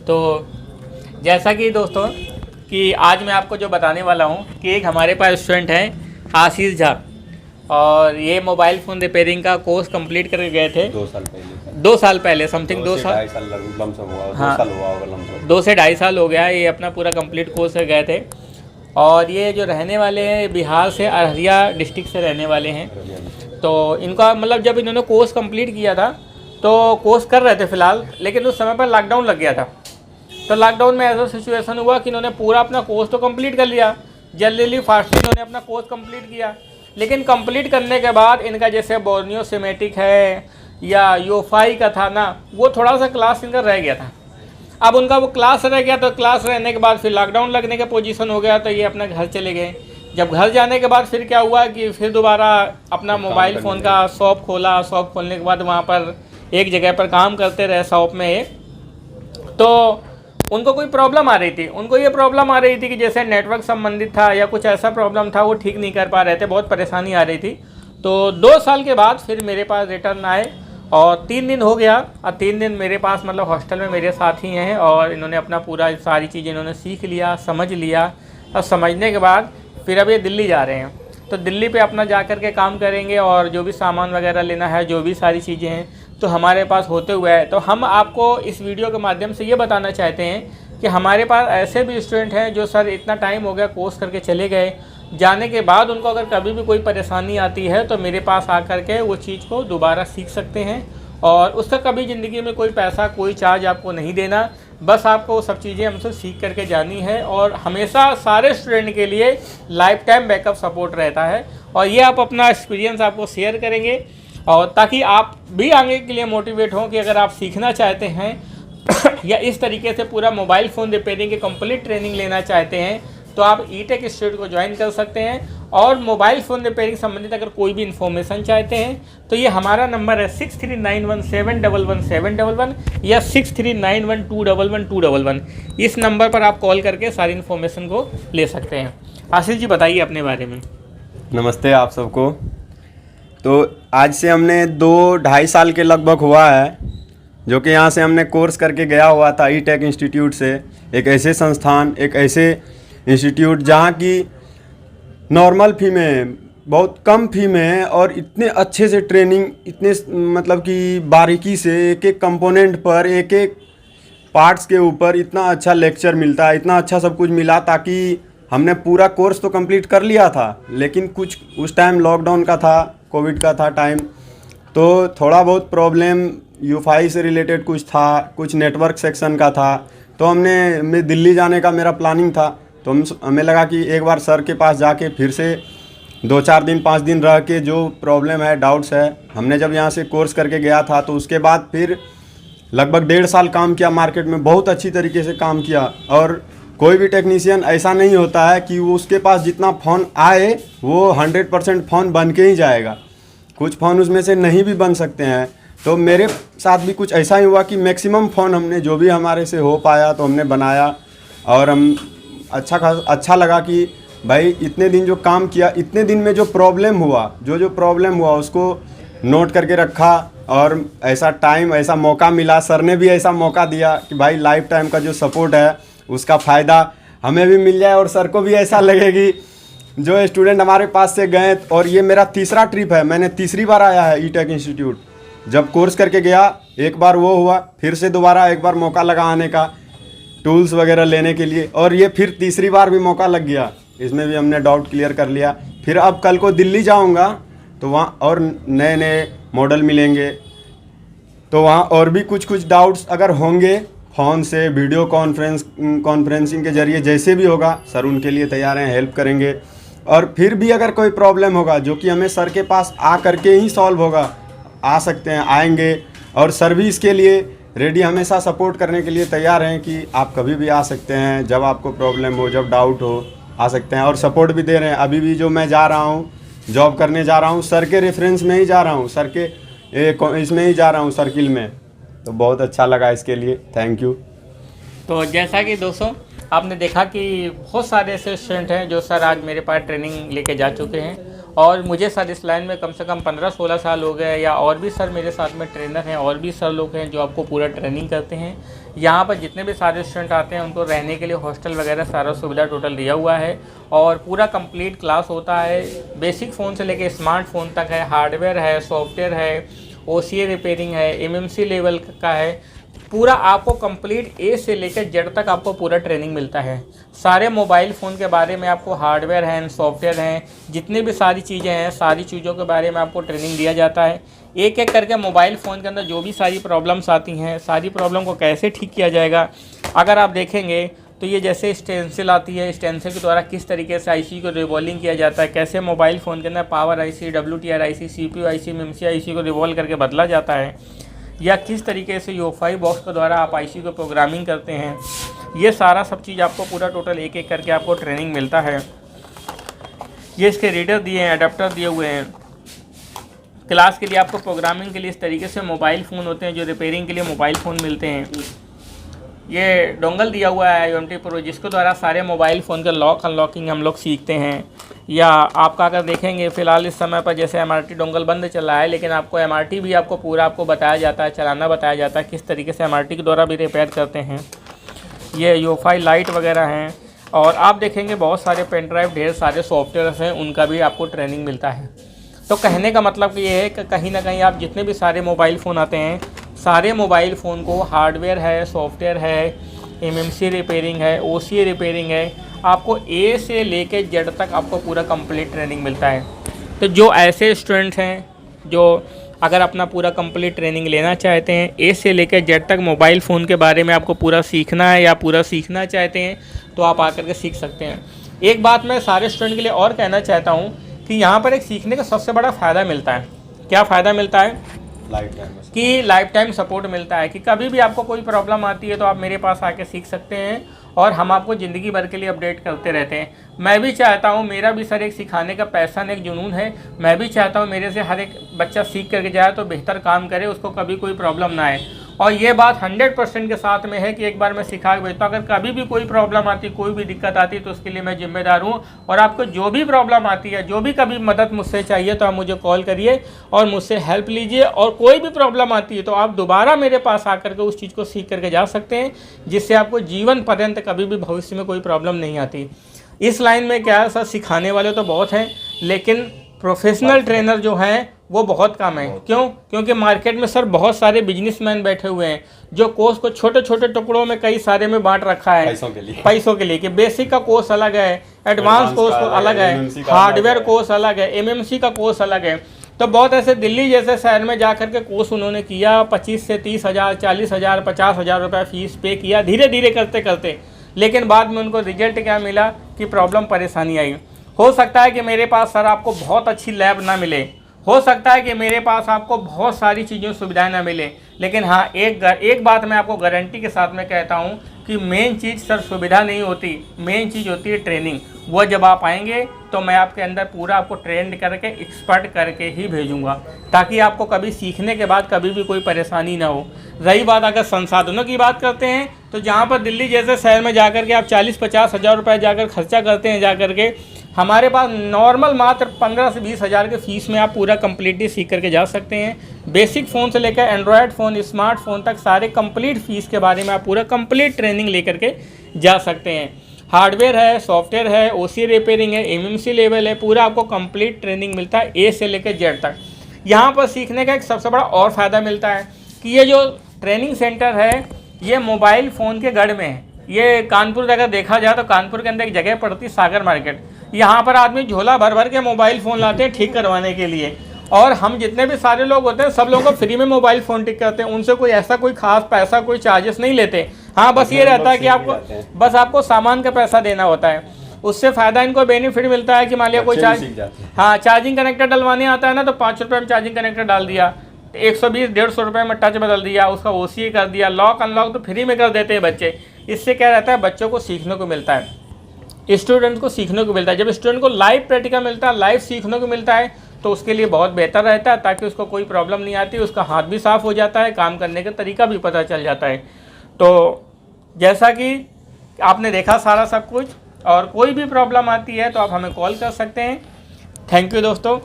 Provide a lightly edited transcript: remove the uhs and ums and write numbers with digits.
तो जैसा कि दोस्तों कि आज मैं आपको जो बताने वाला हूं कि एक हमारे पास स्टूडेंट हैं आशीष झा, और ये मोबाइल फ़ोन रिपेयरिंग का कोर्स कंप्लीट करके गए थे 2 साल पहले समथिंग 2 साल, हाँ 2 से 2.5 साल हो गया ये अपना पूरा कंप्लीट कोर्स से गए थे। और ये जो रहने वाले हैं बिहार से, अररिया डिस्ट्रिक्ट से रहने वाले हैं। तो इनका मतलब जब इन्होंने कोर्स कंप्लीट किया था तो कोर्स कर रहे थे फ़िलहाल, लेकिन उस समय पर लॉकडाउन लग गया था। तो लॉकडाउन में ऐसा सिचुएशन हुआ कि इन्होंने पूरा अपना कोर्स तो कंप्लीट कर लिया, जल्दी फास्टली इन्होंने अपना कोर्स कंप्लीट किया। लेकिन कंप्लीट करने के बाद इनका जैसे बोर्नियो सिमेटिक है या यूएफआई का था ना, वो थोड़ा सा क्लास इनका रह गया था। अब उनका वो क्लास रह गया, तो क्लास रहने के बाद फिर लॉकडाउन लगने का पोजीशन हो गया, तो ये अपना घर चले गए। जब घर जाने के बाद फिर क्या हुआ कि फिर दोबारा अपना मोबाइल फ़ोन का शॉप खोला। शॉप खोलने के बाद वहाँ पर एक जगह पर काम करते रहे शॉप में। तो उनको कोई प्रॉब्लम आ रही थी, उनको ये प्रॉब्लम आ रही थी कि जैसे नेटवर्क संबंधित था या कुछ ऐसा प्रॉब्लम था, वो ठीक नहीं कर पा रहे थे, बहुत परेशानी आ रही थी। तो 2 साल के बाद फिर मेरे पास रिटर्न आए और 3 दिन हो गया। और 3 दिन मेरे पास मतलब हॉस्टल में मेरे साथ ही हैं, और इन्होंने अपना पूरा सारी चीज़ें इन्होंने सीख लिया, समझ लिया। और समझने के बाद फिर अब ये दिल्ली जा रहे हैं। तो दिल्ली पे अपना जा कर के काम करेंगे, और जो भी सामान वगैरह लेना है, जो भी सारी चीज़ें हैं तो हमारे पास होते हुए है। तो हम आपको इस वीडियो के माध्यम से ये बताना चाहते हैं कि हमारे पास ऐसे भी स्टूडेंट हैं जो सर इतना टाइम हो गया कोर्स करके चले गए, जाने के बाद उनको अगर कभी भी कोई परेशानी आती है तो मेरे पास आकर के वो चीज़ को दोबारा सीख सकते हैं। और उसका कभी ज़िंदगी में कोई पैसा, कोई चार्ज आपको नहीं देना, बस आपको वो सब चीज़ें हमसे सीख करके जानी है। और हमेशा सारे स्टूडेंट के लिए लाइफ टाइम बैकअप सपोर्ट रहता है, और ये आप अपना एक्सपीरियंस आपको शेयर करेंगे, और ताकि आप भी आगे के लिए मोटिवेट हों कि अगर आप सीखना चाहते हैं या इस तरीके से पूरा मोबाइल फ़ोन रिपेयरिंग की कंप्लीट ट्रेनिंग लेना चाहते हैं तो आप ई-टेक इंस्टीट्यूट को ज्वाइन कर सकते हैं। और मोबाइल फ़ोन रिपेयरिंग संबंधित अगर कोई भी इन्फॉर्मेशन चाहते हैं तो ये हमारा नंबर है 6391711711 या 6391211211। इस नंबर पर आप कॉल करके सारी इन्फॉर्मेशन को ले सकते हैं। आशीष जी बताइए अपने बारे में। नमस्ते आप सबको। तो आज से हमने 2-2.5 साल के लगभग हुआ है जो कि यहाँ से हमने कोर्स करके गया हुआ था ई-टेक इंस्टीट्यूट से। एक ऐसे संस्थान, एक ऐसे इंस्टीट्यूट जहाँ की नॉर्मल फ़ी में, बहुत कम फ़ी में, और इतने अच्छे से ट्रेनिंग, इतने मतलब कि बारीकी से एक एक कंपोनेंट पर, एक एक पार्ट्स के ऊपर इतना अच्छा लेक्चर मिलता है, इतना अच्छा सब कुछ मिला। ताकि हमने पूरा कोर्स तो कंप्लीट कर लिया था, लेकिन कुछ उस टाइम लॉकडाउन का था, कोविड का था टाइम, तो थोड़ा बहुत प्रॉब्लम यूएफआई से रिलेटेड कुछ था, कुछ नेटवर्क सेक्शन का था। तो मैं दिल्ली जाने का मेरा प्लानिंग था। तो हमें लगा कि एक बार सर के पास जाके फिर से 2-4 दिन 5 दिन रह के जो प्रॉब्लम है, डाउट्स है, हमने जब यहाँ से कोर्स करके गया था तो उसके बाद फिर लगभग 1.5 साल काम किया मार्केट में, बहुत अच्छी तरीके से काम किया। और कोई भी टेक्नीशियन ऐसा नहीं होता है कि वो उसके पास जितना फ़ोन आए वो 100% फ़ोन बन के ही जाएगा, कुछ फ़ोन उसमें से नहीं भी बन सकते हैं। तो मेरे साथ भी कुछ ऐसा ही हुआ कि मैक्सिमम फ़ोन हमने जो भी हमारे से हो पाया तो हमने बनाया। और हम अच्छा लगा कि भाई इतने दिन जो काम किया, इतने दिन में जो प्रॉब्लम हुआ, जो प्रॉब्लम हुआ उसको नोट करके रखा। और ऐसा टाइम, ऐसा मौका मिला, सर ने भी ऐसा मौका दिया कि भाई लाइफ टाइम का जो सपोर्ट है उसका फ़ायदा हमें भी मिल जाए और सर को भी ऐसा लगे कि जो स्टूडेंट हमारे पास से गए। और ये मेरा तीसरा ट्रिप है, मैंने तीसरी बार आया है ई-टेक इंस्टीट्यूट। जब कोर्स करके गया एक बार वो हुआ, फिर से दोबारा एक बार मौका लगा आने का टूल्स वगैरह लेने के लिए, और ये फिर तीसरी बार भी मौका लग गया। इसमें भी हमने डाउट क्लियर कर लिया। फिर अब कल को दिल्ली जाऊंगा तो वहाँ और नए नए मॉडल मिलेंगे, तो वहाँ और भी कुछ डाउट्स अगर होंगे फ़ोन से, वीडियो कॉन्फ्रेंसिंग के ज़रिए, जैसे भी होगा सर उनके लिए तैयार हैं, हेल्प करेंगे। और फिर भी अगर कोई प्रॉब्लम होगा जो कि हमें सर के पास आ करके ही सॉल्व होगा, आ सकते हैं, आएंगे। और सर भी इसके लिए रेडी, हमेशा सपोर्ट करने के लिए तैयार हैं कि आप कभी भी आ सकते हैं, जब आपको प्रॉब्लम हो, जब डाउट हो, आ सकते हैं। और सपोर्ट भी दे रहे हैं। अभी भी जो मैं जा रहा हूँ, जॉब करने जा रहा हूँ, सर के रेफरेंस में ही जा रहा हूँ, सर के इसमें ही जा रहा हूँ, सर्किल में। तो बहुत अच्छा लगा इसके लिए, थैंक यू। तो जैसा कि दोस्तों आपने देखा कि बहुत सारे ऐसे स्टूडेंट हैं जो सर आज मेरे पास ट्रेनिंग लेके जा चुके हैं, और मुझे सर इस लाइन में कम से कम 15-16 साल हो गए, या और भी सर मेरे साथ में ट्रेनर हैं, और भी सर लोग हैं जो आपको पूरा ट्रेनिंग करते हैं। यहाँ पर जितने भी सारे स्टूडेंट आते हैं उनको रहने के लिए हॉस्टल वगैरह सारा सुविधा टोटल दिया हुआ है, और पूरा कंप्लीट क्लास होता है। बेसिक फ़ोन से लेकर स्मार्टफोन तक है, हार्डवेयर है, सॉफ्टवेयर है, OCA रिपेयरिंग है, MMC लेवल का है। पूरा आपको कंप्लीट ए से लेकर जेड तक आपको पूरा ट्रेनिंग मिलता है। सारे मोबाइल फ़ोन के बारे में आपको, हार्डवेयर हैं, सॉफ्टवेयर हैं, जितनी भी सारी चीज़ें हैं, सारी चीज़ों के बारे में आपको ट्रेनिंग दिया जाता है। एक एक करके मोबाइल फ़ोन के अंदर जो भी सारी प्रॉब्लम्स आती हैं, सारी प्रॉब्लम को कैसे ठीक किया जाएगा, अगर आप देखेंगे तो ये जैसे स्टेंसिल आती है, स्टेंसिल के द्वारा किस तरीके से IC को रिवॉल्विंग किया जाता है, कैसे मोबाइल फ़ोन के अंदर power IC, WTR IC, CPU IC, MMC IC को रिवॉल्व करके बदला जाता है, या किस तरीके से UFI बॉक्स के द्वारा आप IC को प्रोग्रामिंग करते हैं, ये सारा सब चीज़ आपको पूरा टोटल एक एक करके आपको ट्रेनिंग मिलता है। ये इसके रीडर दिए हैं, अडेप्टर दिए हुए हैं। क्लास के लिए आपको प्रोग्रामिंग के लिए इस तरीके से मोबाइल फ़ोन होते हैं, जो रिपेयरिंग के लिए मोबाइल फ़ोन मिलते हैं। ये डोंगल दिया हुआ है UMT प्रो, जिसके द्वारा सारे मोबाइल फ़ोन का लॉक अनलॉकिंग हम लोग सीखते हैं। या आपका अगर देखेंगे फ़िलहाल इस समय पर जैसे MRT डोंगल बंद चल रहा है, लेकिन आपको MRT भी आपको पूरा आपको बताया जाता है, चलाना बताया जाता है, किस तरीके से MRT के द्वारा भी रिपेयर करते हैं। ये UFI लाइट वगैरह हैं, और आप देखेंगे बहुत सारे पेन ड्राइव, ढेर सारे सॉफ्टवेयर्स हैं, उनका भी आपको ट्रेनिंग मिलता है। तो कहने का मतलब ये है कि कहीं ना कहीं आप जितने भी सारे मोबाइल फ़ोन आते हैं, सारे मोबाइल फ़ोन को हार्डवेयर है, सॉफ्टवेयर है, MMC रिपेयरिंग है, OCA रिपेयरिंग है, आपको A से लेके Z तक आपको पूरा कंप्लीट ट्रेनिंग मिलता है। तो जो ऐसे स्टूडेंट्स हैं जो अगर अपना पूरा कंप्लीट ट्रेनिंग लेना चाहते हैं, A से लेकर Z तक मोबाइल फ़ोन के बारे में आपको पूरा सीखना है या पूरा सीखना चाहते हैं, तो आप आकर के सीख सकते हैं। एक बात मैं सारे स्टूडेंट के लिए और कहना चाहता हूँ कि यहाँ पर एक सीखने का सबसे बड़ा फ़ायदा मिलता है। क्या फ़ायदा मिलता है? लाइफ टाइम सपोर्ट मिलता है, कि कभी भी आपको कोई प्रॉब्लम आती है तो आप मेरे पास आके सीख सकते हैं, और हम आपको ज़िंदगी भर के लिए अपडेट करते रहते हैं। मैं भी चाहता हूँ, मेरा भी सर एक सिखाने का पैशन, एक जुनून है। मैं भी चाहता हूँ मेरे से हर एक बच्चा सीख करके जाए तो बेहतर काम करे, उसको कभी कोई प्रॉब्लम ना आए। और ये बात 100% के साथ में है कि एक बार मैं सिखा के भेजता हूँ, अगर कभी भी कोई प्रॉब्लम आती, कोई भी दिक्कत आती, तो उसके लिए मैं जिम्मेदार हूँ। और आपको जो भी प्रॉब्लम आती है, जो भी कभी मदद मुझसे चाहिए, तो आप मुझे कॉल करिए और मुझसे हेल्प लीजिए। और कोई भी प्रॉब्लम आती है तो आप दोबारा मेरे पास आकर के उस चीज़ को सीख करके जा सकते हैं, जिससे आपको जीवन पर्यंत कभी भी भविष्य में कोई प्रॉब्लम नहीं आती। इस लाइन में क्या है सर, सिखाने वाले तो बहुत हैं, लेकिन प्रोफेशनल ट्रेनर जो हैं वो बहुत कम है। क्यों? क्योंकि मार्केट में सर बहुत सारे बिजनेसमैन बैठे हुए हैं जो कोर्स को छोटे छोटे टुकड़ों में कई सारे में बांट रखा है पैसों के लिए कि बेसिक का कोर्स अलग है, एडवांस कोर्स अलग है, हार्डवेयर कोर्स अलग है, MMC का कोर्स अलग है। तो बहुत ऐसे दिल्ली जैसे शहर में जा कर के कोर्स उन्होंने किया, 25 से 30 हज़ार, 40 हज़ार, 50 हज़ार रुपये फ़ीस पे किया, धीरे धीरे करते करते, लेकिन बाद में उनको रिजल्ट क्या मिला कि प्रॉब्लम, परेशानी आई। हो सकता है कि मेरे पास सर आपको बहुत अच्छी लैब ना मिले, हो सकता है कि मेरे पास आपको बहुत सारी चीज़ों सुविधाएं ना मिले, लेकिन हाँ एक बात मैं आपको गारंटी के साथ में कहता हूँ कि मेन चीज़ सर सुविधा नहीं होती, मेन चीज़ होती है ट्रेनिंग। वो जब आप आएंगे तो मैं आपके अंदर पूरा आपको ट्रेंड करके एक्सपर्ट करके ही भेजूंगा, ताकि आपको कभी सीखने के बाद कभी भी कोई परेशानी ना हो। रही बात अगर संसाधनों की बात करते हैं, तो जहाँ पर दिल्ली जैसे शहर में जाकर के आप 40-50 हज़ार रुपये जाकर खर्चा करते हैं, जाकर के हमारे पास नॉर्मल मात्र 15 से 20 हज़ार के फ़ीस में आप पूरा कम्प्लीटली सीख करके जा सकते हैं। बेसिक फ़ोन से लेकर एंड्रॉयड फ़ोन, स्मार्टफोन तक सारे कंप्लीट फ़ीस के बारे में आप पूरा कंप्लीट ट्रेनिंग लेकर के जा सकते हैं। हार्डवेयर है, सॉफ्टवेयर है, OCA रिपेयरिंग है, MMC लेवल है, पूरा आपको कंप्लीट ट्रेनिंग मिलता है A से लेकर Z तक। यहाँ पर सीखने का एक सबसे बड़ा और फ़ायदा मिलता है कि ये जो ट्रेनिंग सेंटर है ये मोबाइल फ़ोन के गढ़ में है। ये कानपुर अगर देखा जाए तो कानपुर के अंदर एक जगह पड़ती है सागर मार्केट। यहाँ पर आदमी झोला भर भर के मोबाइल फ़ोन लाते हैं ठीक करवाने के लिए, और हम जितने भी सारे लोग होते हैं सब लोगों को फ्री में मोबाइल फ़ोन ठीक करते हैं। उनसे कोई ऐसा कोई खास पैसा, कोई चार्जेस नहीं लेते। हाँ, बस ये रहता है कि आपको सामान का पैसा देना होता है। उससे फ़ायदा इनको बेनिफिट मिलता है कि मान लिया कोई चार्जिंग कनेक्टर डलवाने आता है ना, तो 5 रुपये में चार्जिंग कनेक्टर डाल दिया, 120-150 रुपये में टच बदल दिया, उसका OCA कर दिया, लॉक अनलॉक तो फ्री में कर देते हैं बच्चे। इससे क्या रहता है, बच्चों को सीखने को मिलता है, स्टूडेंट को सीखने को मिलता है। जब स्टूडेंट को लाइव प्रैक्टिकल मिलता है, लाइव सीखने को मिलता है, तो उसके लिए बहुत बेहतर रहता है, ताकि उसको कोई प्रॉब्लम नहीं आती, उसका हाथ भी साफ़ हो जाता है, काम करने का तरीका भी पता चल जाता है। तो जैसा कि आपने देखा सारा सब कुछ, और कोई भी प्रॉब्लम आती है तो आप हमें कॉल कर सकते हैं। थैंक यू दोस्तों।